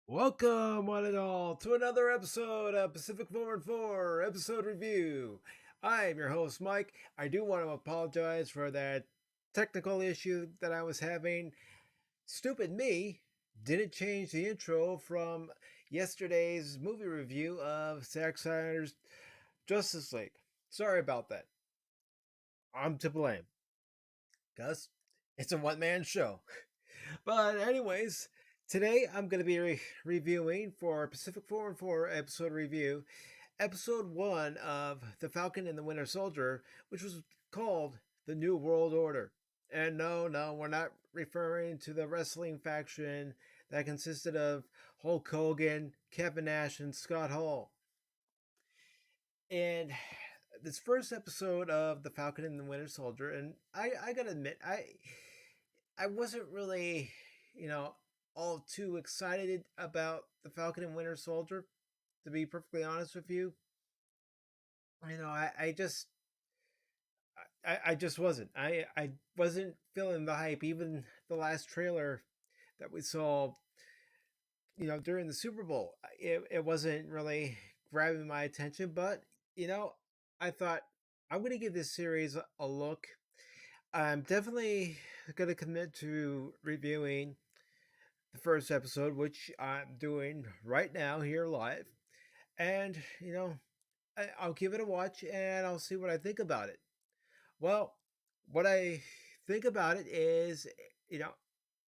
Welcome, one and all, to another episode of Pacific414 episode review. I am your host, Mike. I do want to apologize for that technical issue that I was having. Stupid me didn't change the intro from yesterday's movie review of Zack Snyder's Justice League. Sorry about that. I'm to blame. Because it's a one-man show. But anyways, today I'm going to be reviewing for Pacific414 episode review, episode 1 of The Falcon and the Winter Soldier, which was called The New World Order. And no, we're not referring to the wrestling faction that consisted of Hulk Hogan, Kevin Nash, and Scott Hall. And this first episode of The Falcon and the Winter Soldier, and I gotta admit, I wasn't really, all too excited about The Falcon and Winter Soldier, to be perfectly honest with you. I just wasn't. I wasn't feeling the hype. Even the last trailer that we saw, during the Super Bowl, it wasn't really grabbing my attention. But, you know, I thought I'm going to give this series a look. I'm definitely going to commit to reviewing the first episode, which I'm doing right now here live. And, I'll give it a watch and I'll see what I think about it. Well, what I think about it is, you know,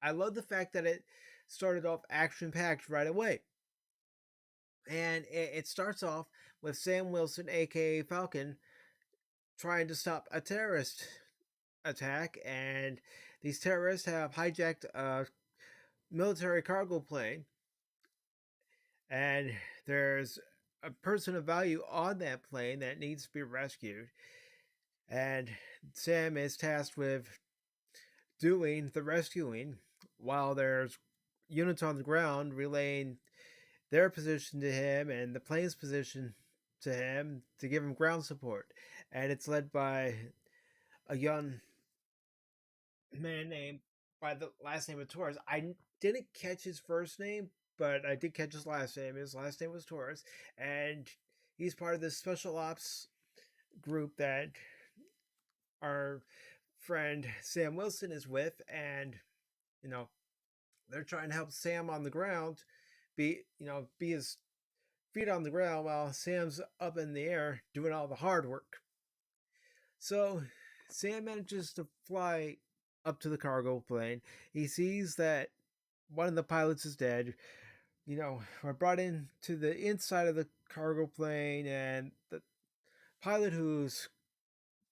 I love the fact that it started off action packed right away. And it starts off with Sam Wilson, aka Falcon, trying to stop a terrorist attack. And these terrorists have hijacked a military cargo plane. And there's a person of value on that plane that needs to be rescued. And Sam is tasked with doing the rescuing while there's units on the ground relaying their position to him and the plane's position to him to give him ground support. And it's led by a young man named by the last name of Torres. I didn't catch his first name, but I did catch his last name. His last name was Torres, and he's part of this special ops group that our friend Sam Wilson is with, and you know they're trying to help Sam on the ground be his feet on the ground while Sam's up in the air doing all the hard work. So Sam manages to fly up to the cargo plane. He sees that one of the pilots is dead. We're brought in to the inside of the cargo plane, and the pilot who's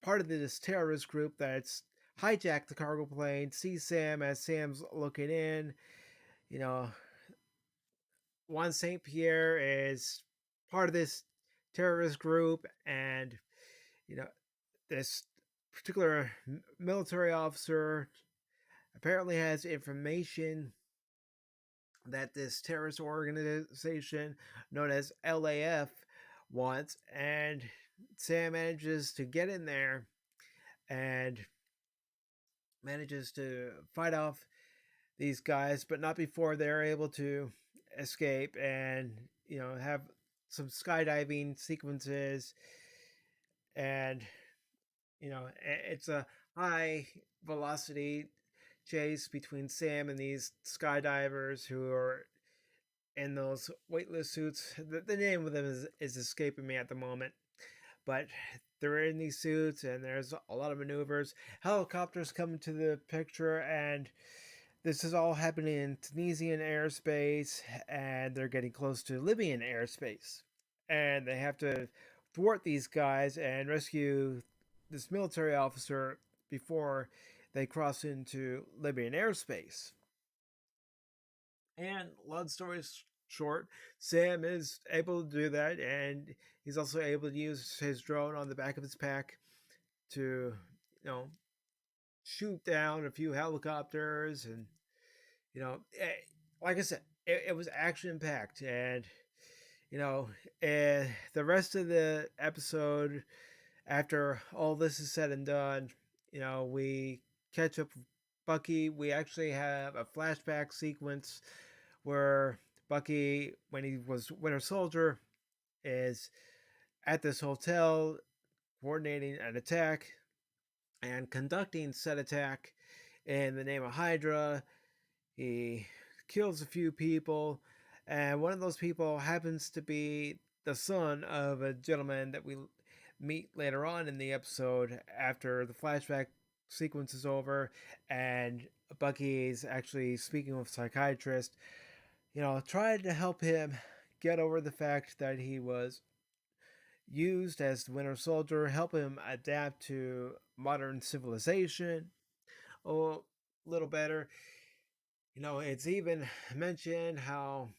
part of this terrorist group that's hijacked the cargo plane sees Sam as Sam's looking in. You know, Juan St. Pierre is part of this terrorist group, and you know, this particular military officer apparently has information that this terrorist organization known as LAF wants, and Sam manages to get in there and manages to fight off these guys, but not before they're able to escape and have some skydiving sequences. And it's a high velocity chase between Sam and these skydivers who are in those weightless suits. The name of them is escaping me at the moment, but they're in these suits and there's a lot of maneuvers. Helicopters come into the picture, and this is all happening in Tunisian airspace, and they're getting close to Libyan airspace. And they have to thwart these guys and rescue this military officer before they cross into Libyan airspace. And long story short, Sam is able to do that, and he's also able to use his drone on the back of his pack to, you know, shoot down a few helicopters, and you know, like I said, it was action packed, and you know, the rest of the episode, after all this is said and done, you know, we catch up with Bucky. We actually have a flashback sequence where Bucky, when he was Winter Soldier, is at this hotel coordinating an attack and conducting said attack in the name of Hydra. He kills a few people, and one of those people happens to be the son of a gentleman that we meet later on in the episode after the flashback sequence is over, and Bucky is actually speaking with a psychiatrist, you know, trying to help him get over the fact that he was used as the Winter Soldier, help him adapt to modern civilization a little better. You know, it's even mentioned how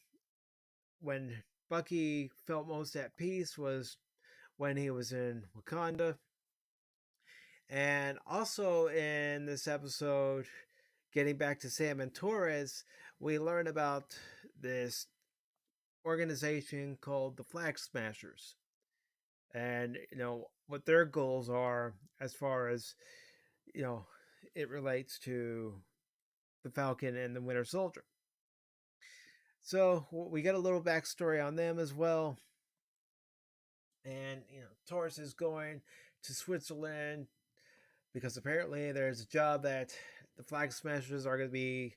when Bucky felt most at peace was when he was in Wakanda. And also in this episode, getting back to Sam and Torres, we learn about this organization called the Flag Smashers. And, you know, what their goals are as far as, you know, it relates to the Falcon and the Winter Soldier. So we get a little backstory on them as well. And, you know, Taurus is going to Switzerland because apparently there's a job that the Flag Smashers are going to be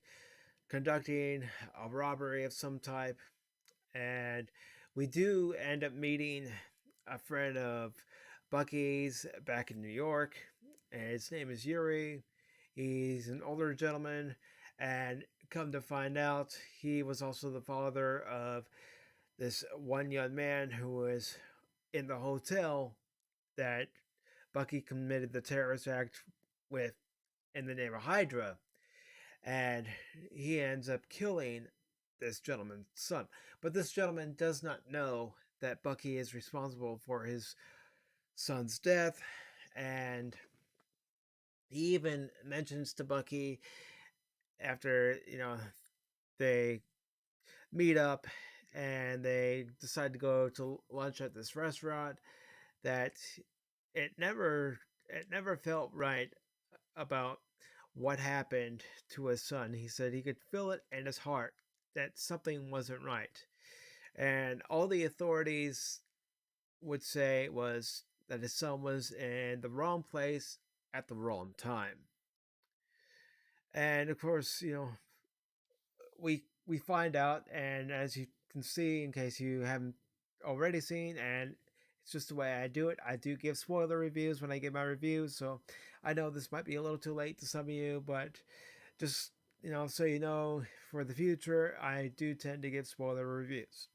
conducting a robbery of some type. And we do end up meeting a friend of Bucky's back in New York. And his name is Yuri. He's an older gentleman. And come to find out, he was also the father of this one young man who was in the hotel that Bucky committed the terrorist act with in the name of Hydra. And he ends up killing this gentleman's son. But this gentleman does not know that Bucky is responsible for his son's death. And he even mentions to Bucky after, you know, they meet up and they decide to go to lunch at this restaurant that it never it never felt right about what happened to his son. He said he could feel it in his heart that something wasn't right. And all the authorities would say was that his son was in the wrong place at the wrong time. And of course, you know, we find out, and as you can see, in case you haven't already seen, and it's just the way I do it. I do give spoiler reviews when I give my reviews, so I know this might be a little too late to some of you, but just, you know, so you know, for the future, I do tend to give spoiler reviews.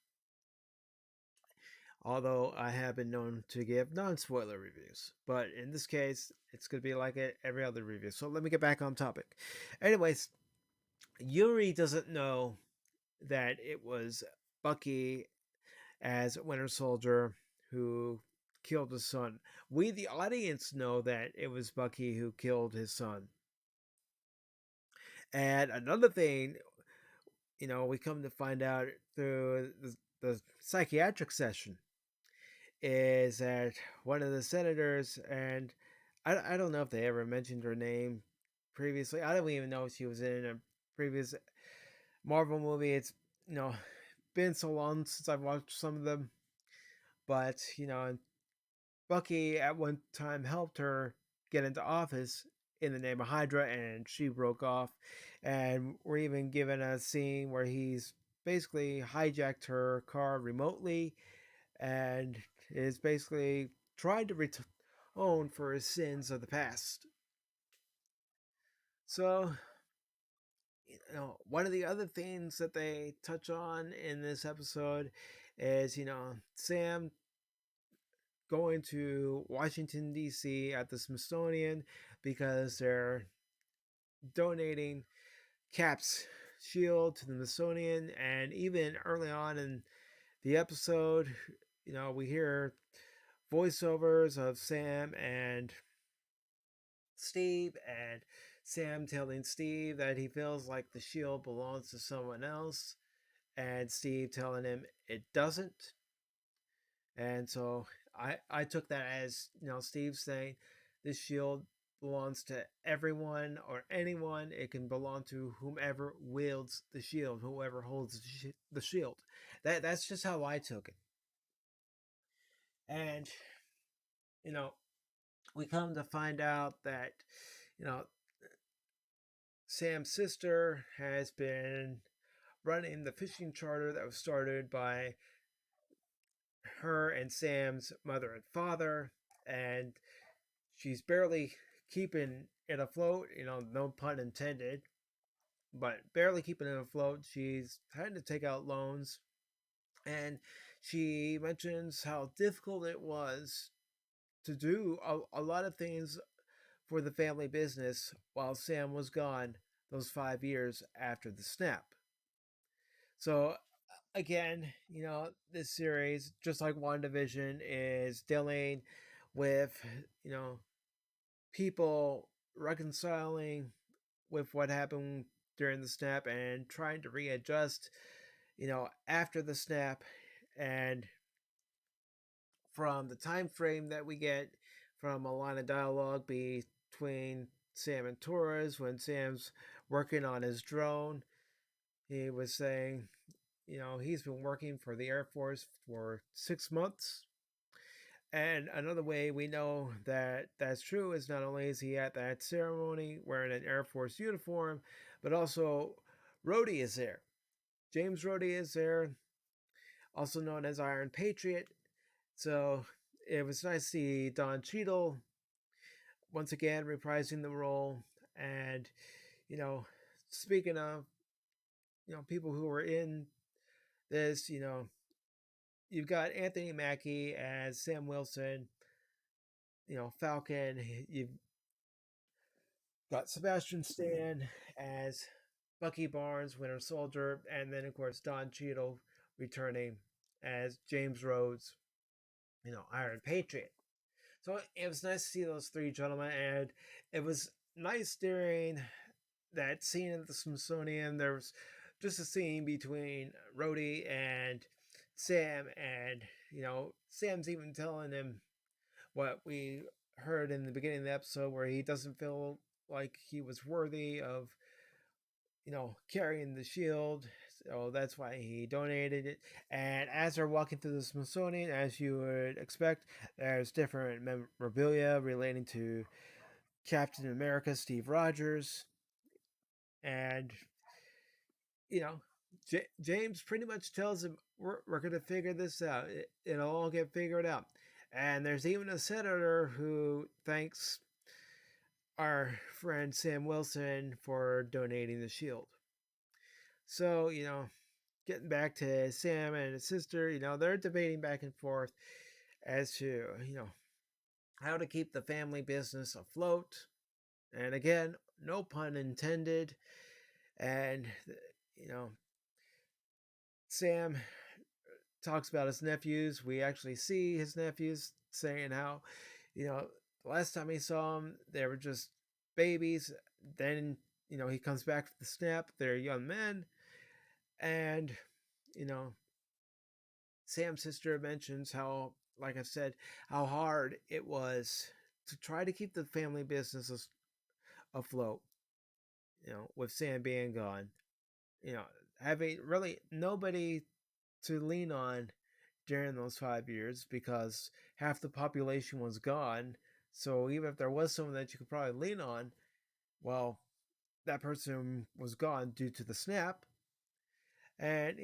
Although I have been known to give non-spoiler reviews, but in this case, it's going to be like every other review. So let me get back on topic. Anyways, Yuri doesn't know that it was Bucky as Winter Soldier who killed his son. We, the audience, know that it was Bucky who killed his son. And another thing, you know, we come to find out through the psychiatric session is that one of the senators, and I don't know if they ever mentioned her name previously. I don't even know if she was in a previous Marvel movie. It's, you know, been so long since I've watched some of them. But, you know, Bucky at one time helped her get into office in the name of Hydra, and she broke off. And we're even given a scene where he's basically hijacked her car remotely and is basically trying to atone for his sins of the past. So, you know, one of the other things that they touch on in this episode is, you know, Sam going to Washington, D.C. at the Smithsonian because they're donating caps shield to the Smithsonian, and even early on in the episode, we hear voiceovers of Sam and Steve, and Sam telling Steve that he feels like the shield belongs to someone else, and Steve telling him it doesn't. And so I took that as, Steve saying this shield belongs to everyone or anyone. It can belong to whomever wields the shield, whoever holds the shield. That's just how I took it. And you know, we come to find out that you know Sam's sister has been running the fishing charter that was started by her and Sam's mother and father, and she's barely keeping it afloat, no pun intended, but barely keeping it afloat. She's having to take out loans, and she mentions how difficult it was to do a lot of things for the family business while Sam was gone those 5 years after the snap. So again, this series, just like WandaVision, is dealing with, you know, people reconciling with what happened during the snap and trying to readjust, after the snap. And from the time frame that we get from a line of dialogue between Sam and Torres when Sam's working on his drone, he was saying, he's been working for the Air Force for 6 months. And another way we know that that's true is not only is he at that ceremony wearing an Air Force uniform, but also Rhodey is there. James Rhodey is there, also known as Iron Patriot. So it was nice to see Don Cheadle once again reprising the role. And, you know, speaking of, people who were in this, you've got Anthony Mackie as Sam Wilson, Falcon. You've got Sebastian Stan as Bucky Barnes, Winter Soldier, and then of course Don Cheadle returning as James Rhodes, Iron Patriot. So it was nice to see those three gentlemen, and it was nice during that scene at the Smithsonian. There was just a scene between Rhodey and Sam, and Sam's even telling him what we heard in the beginning of the episode, where he doesn't feel like he was worthy of, carrying the shield. So that's why he donated it. And as they're walking through the Smithsonian, as you would expect, there's different memorabilia relating to Captain America, Steve Rogers. And, you know, James pretty much tells him, we're going to figure this out. It'll all get figured out. And there's even a senator who thanks our friend Sam Wilson for donating the shield. So, getting back to Sam and his sister, they're debating back and forth as to, how to keep the family business afloat. And again, no pun intended. And, you know, Sam talks about his nephews. We actually see his nephews saying how, the last time he saw them, they were just babies. Then, he comes back from the snap. They're young men. And, you know, Sam's sister mentions how, like I said, how hard it was to try to keep the family businesses afloat, with Sam being gone. Having really nobody to lean on during those 5 years because half the population was gone. So even if there was someone that you could probably lean on, well, that person was gone due to the snap. And,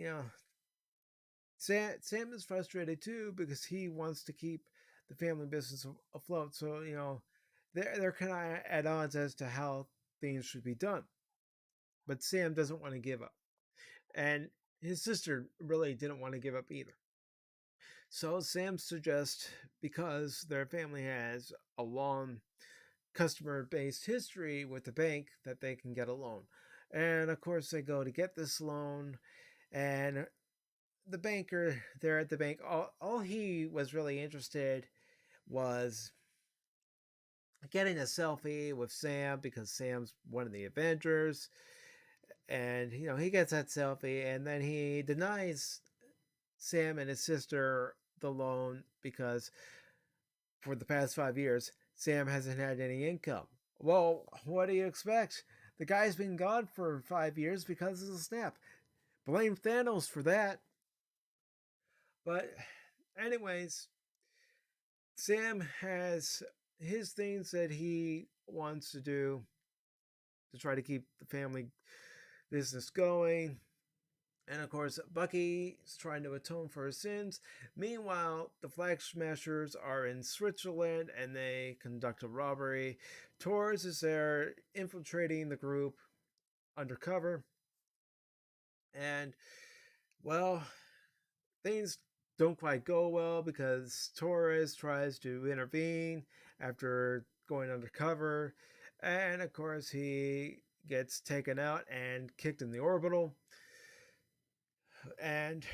Sam is frustrated too because he wants to keep the family business afloat. So, they're kind of at odds as to how things should be done. But Sam doesn't want to give up. And his sister really didn't want to give up either. So Sam suggests, because their family has a long customer based history with the bank, that they can get a loan. And of course, they go to get this loan, and the banker there at the bank, all he was really interested was getting a selfie with Sam because Sam's one of the Avengers. And, he gets that selfie, and then he denies Sam and his sister the loan because for the past 5 years, Sam hasn't had any income. Well, what do you expect? The guy's been gone for 5 years because of the snap. Blame Thanos for that. But, anyways, Sam has his things that he wants to do to try to keep the family business going. And of course, Bucky's trying to atone for his sins. Meanwhile, the Flag Smashers are in Switzerland and they conduct a robbery. Torres is there infiltrating the group undercover. And, well, things don't quite go well because Torres tries to intervene after going undercover. And of course, he gets taken out and kicked in the orbital. And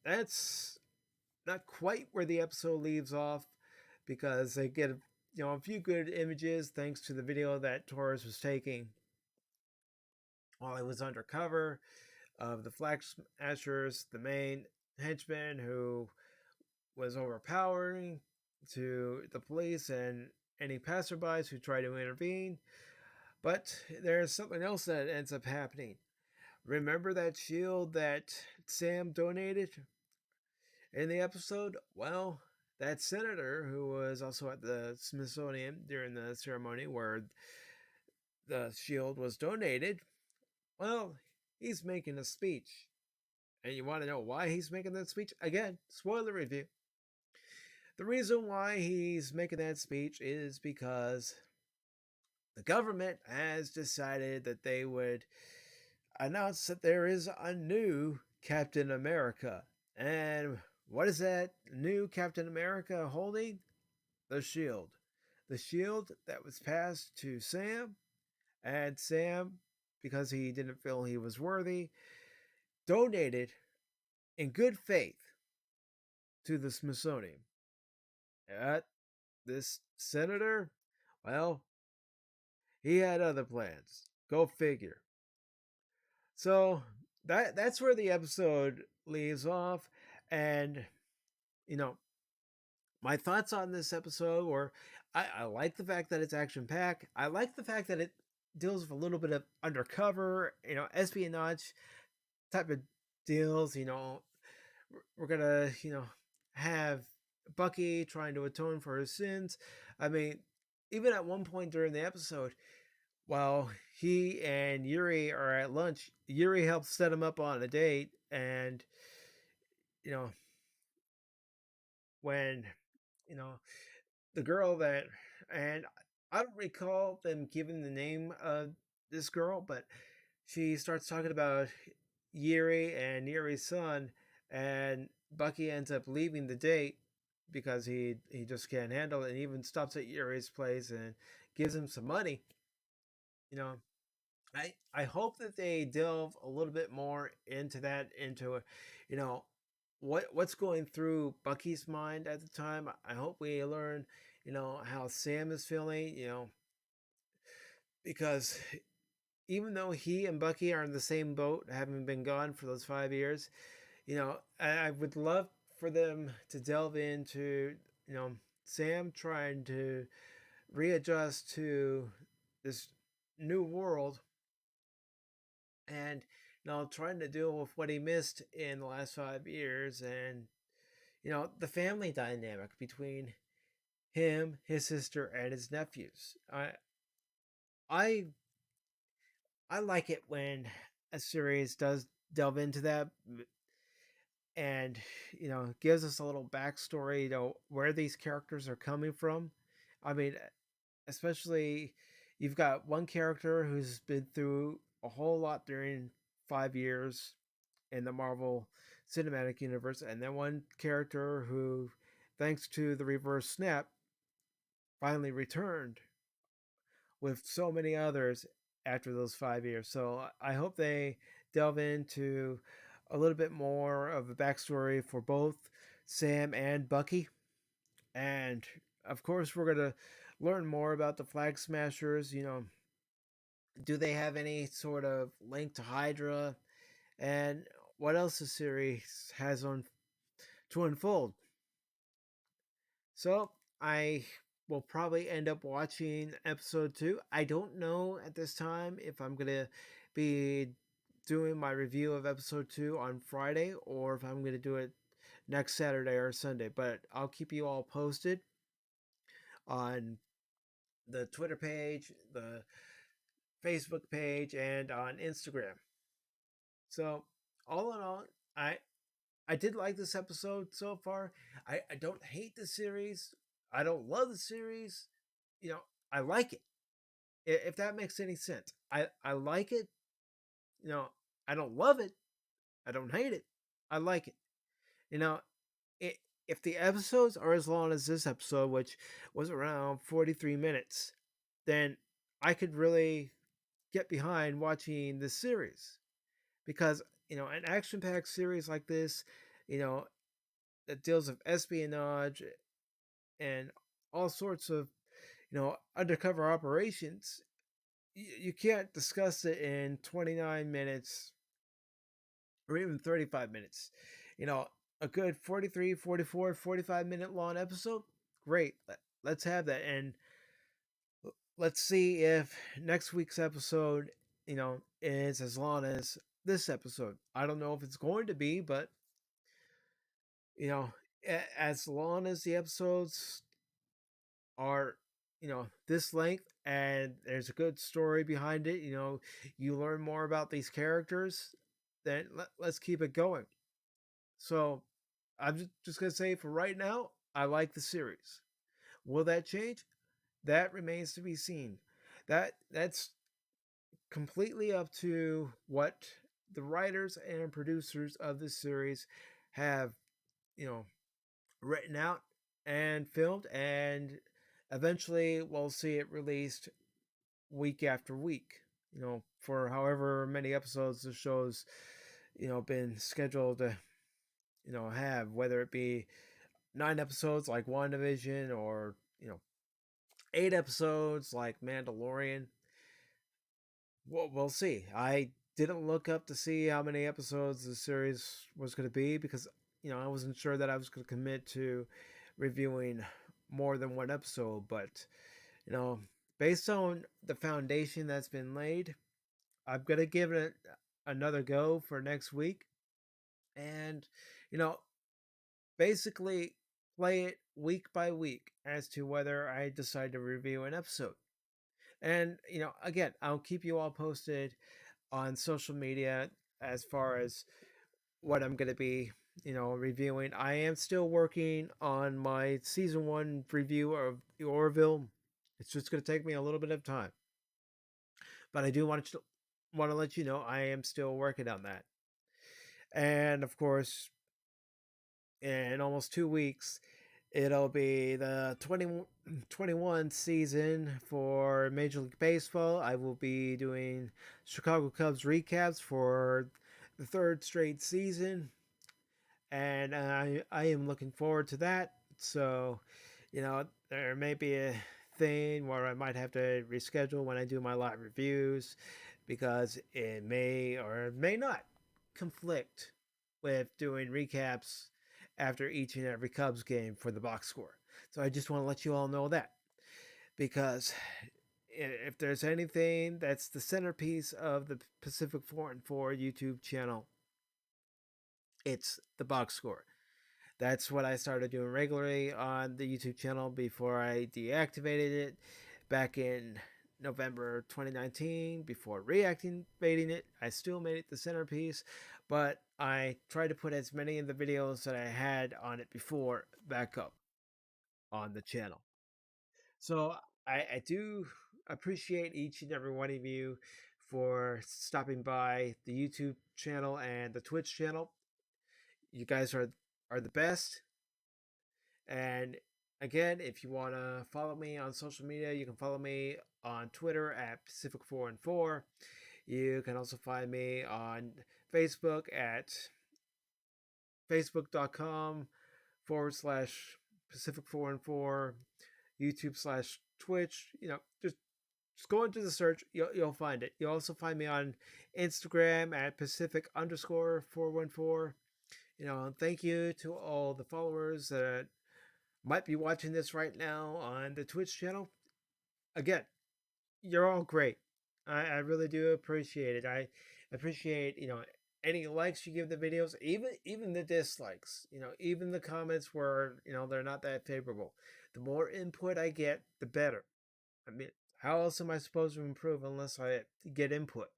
that's not quite where the episode leaves off because they get a few good images thanks to the video that Torres was taking while he was undercover of the Flag Smashers, the main henchman who was overpowering to the police and any passerbys who try to intervene. But there's something else that ends up happening. Remember that shield that Sam donated in the episode? Well, that senator who was also at the Smithsonian during the ceremony where the shield was donated, well, he's making a speech. And you want to know why he's making that speech? Again, spoiler review. The reason why he's making that speech is because the government has decided that they would announce that there is a new Captain America. And what is that new Captain America holding? The shield. The shield that was passed to Sam. And Sam, because he didn't feel he was worthy, donated in good faith to the Smithsonian. At this senator, well, he had other plans. Go figure. So that's where the episode leaves off. And, my thoughts on this episode were I like the fact that it's action packed. I like the fact that it deals with a little bit of undercover, espionage type of deals. We're gonna, have Bucky trying to atone for his sins. I mean, even at one point during the episode, while he and Yuri are at lunch, Yuri helps set him up on a date, and you know when the girl that, and I don't recall them giving the name of this girl, but she starts talking about Yuri and Yuri's son, and Bucky ends up leaving the date because he just can't handle it, and even stops at Yuri's place and gives him some money. You know, I hope that they delve a little bit more into that, into what's going through Bucky's mind at the time. I hope we learn, how Sam is feeling, because even though he and Bucky are in the same boat, having been gone for those 5 years, I would love for them to delve into, Sam trying to readjust to this new world and, trying to deal with what he missed in the last 5 years and, the family dynamic between him, his sister, and his nephews. I I like it when a series does delve into that and gives us a little backstory, where these characters are coming from. I mean, especially you've got one character who's been through a whole lot during 5 years in the Marvel Cinematic Universe, and then one character who, thanks to the reverse snap, finally returned with so many others. after those 5 years. So I hope they delve into a little bit more of a backstory for both Sam and Bucky. And of course, we're going to learn more about the Flag Smashers. Do they have any sort of link to Hydra? And what else the series has on to unfold? So I will probably end up watching episode 2. I don't know at this time if I'm gonna be doing my review of episode 2 on Friday or if I'm gonna do it next Saturday or Sunday. But I'll keep you all posted on the Twitter page, the Facebook page, and on Instagram. So all in all, I I did like this episode so far. I don't hate the series. I don't love the series. You know, I like it. If that makes any sense. I like it. You know, I don't love it. I don't hate it. I like it. You know, it, if the episodes are as long as this episode, which was around 43 minutes, then I could really get behind watching this series because, an action-packed series like this, you know, that deals with espionage and all sorts of undercover operations. You can't discuss it in 29 minutes or even 35 minutes. You know, a good 43, 44, 45 minute long episode, great. Let's have that. And let's see if next week's episode, is as long as this episode. I don't know if it's going to be, but, you know, as long as the episodes are this length and there's a good story behind it, you learn more about these characters, then let's keep it going. So I'm just gonna say for right now, I like the series. Will that change? That remains to be seen. That's completely up to what the writers and producers of this series have you know written out and filmed, and eventually we'll see it released week after week, for however many episodes the show's, been scheduled to, have, whether it be 9 episodes like WandaVision or, 8 episodes like Mandalorian. We'll see. I didn't look up to see how many episodes the series was going to be because, I wasn't sure that I was going to commit to reviewing more than one episode, but, you know, based on the foundation that's been laid, I'm gonna give it another go for next week, and you know, basically play it week by week as to whether I decide to review an episode. And again, I'll keep you all posted on social media as far as what I'm gonna be, reviewing. I am still working on my season 1 review of the Orville. It's just gonna take me a little bit of time, but I do want to let you know I am still working on that. And of course, in almost 2 weeks, it'll be the 2021 season for Major League Baseball. I will be doing Chicago Cubs recaps for the third straight season, and I am looking forward to that. So, there may be a thing where I might have to reschedule when I do my live reviews because it may or may not conflict with doing recaps after each and every Cubs game for the box score. So I just want to let you all know that because if there's anything that's the centerpiece of the Pacific414 YouTube channel, it's the box score. That's what I started doing regularly on the YouTube channel before I deactivated it back in November 2019. Before reactivating it, I still made it the centerpiece, but I tried to put as many of the videos that I had on it before back up on the channel. So I do appreciate each and every one of you for stopping by the YouTube channel and the Twitch channel. You guys are the best. And again, if you want to follow me on social media, you can follow me on Twitter at Pacific414. You can also find me on Facebook at facebook.com/ Pacific414, YouTube/ Twitch. Just go into the search, you'll find it. You'll also find me on Instagram at Pacific_414. Thank you to all the followers that might be watching this right now on the Twitch channel. Again, you're all great. I really do appreciate it. I appreciate, any likes you give the videos, even the dislikes, even the comments where, they're not that favorable. The more input I get, the better. I mean, how else am I supposed to improve unless I get input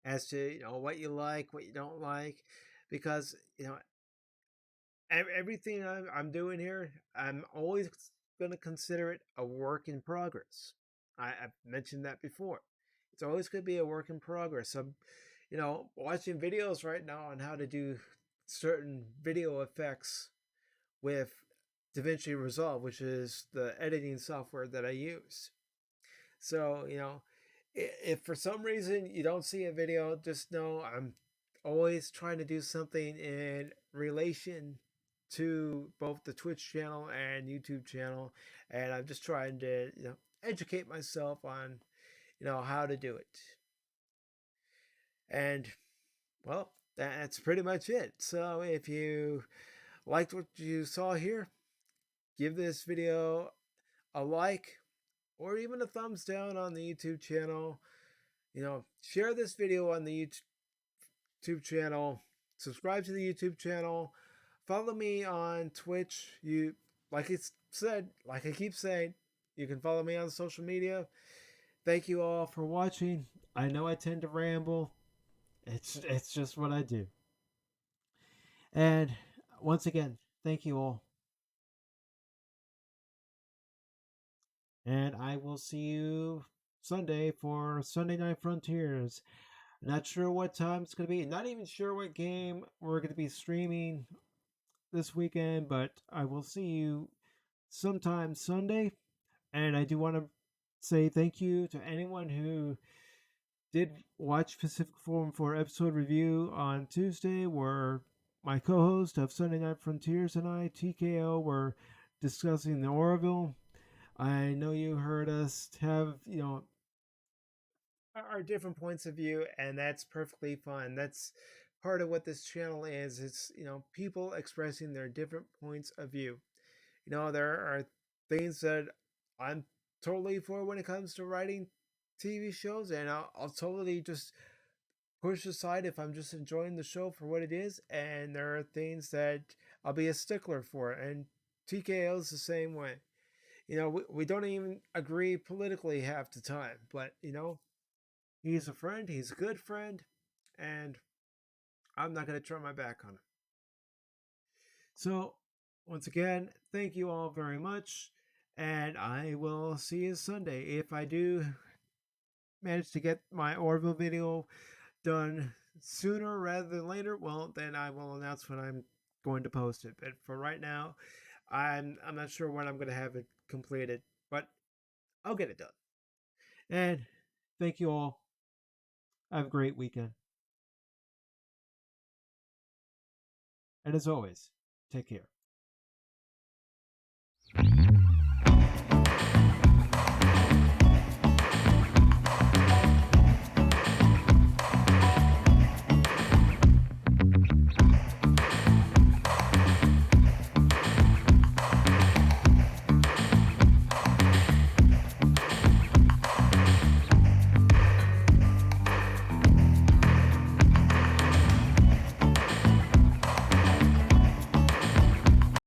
as to, what you like, what you don't like? Because, everything I'm doing here, I'm always going to consider it a work in progress. I've mentioned that before. It's always going to be a work in progress. I'm, watching videos right now on how to do certain video effects with DaVinci Resolve, which is the editing software that I use. So, if for some reason you don't see a video, just know I'm always trying to do something in relation to both the Twitch channel and YouTube channel, and I'm just trying to, educate myself on, how to do it. And well, that's pretty much it. So if you liked what you saw here, give this video a like or even a thumbs down on the YouTube channel. Share this video on the YouTube channel. Subscribe to the YouTube channel. Follow me on Twitch. Like I keep saying, you can follow me on social media. Thank you all for watching. I know I tend to ramble. It's just what I do. And once again, thank you all. And I will see you Sunday for Sunday Night Frontiers. Not sure what time it's going to be. Not even sure what game we're going to be streaming this weekend, but I will see you sometime Sunday. And I do want to say thank you to anyone who did watch Pacific414 episode review on Tuesday, where my co-host of Sunday Night Frontiers and I, TKO, were discussing the Orville. I know you heard us have, our different points of view, and that's perfectly fine. That's part of what this channel is. It's, people expressing their different points of view. There are things that I'm totally for when it comes to writing TV shows, and I'll totally just push aside if I'm just enjoying the show for what it is, and there are things that I'll be a stickler for, and TKO is the same way. We don't even agree politically half the time, but, he's a friend, he's a good friend, and I'm not going to turn my back on him. So, once again, thank you all very much, and I will see you Sunday. If I do manage to get my Orville video done sooner rather than later, well, then I will announce when I'm going to post it. But for right now, I'm not sure when I'm going to have it completed, but I'll get it done. And thank you all. Have a great weekend. And as always, take care.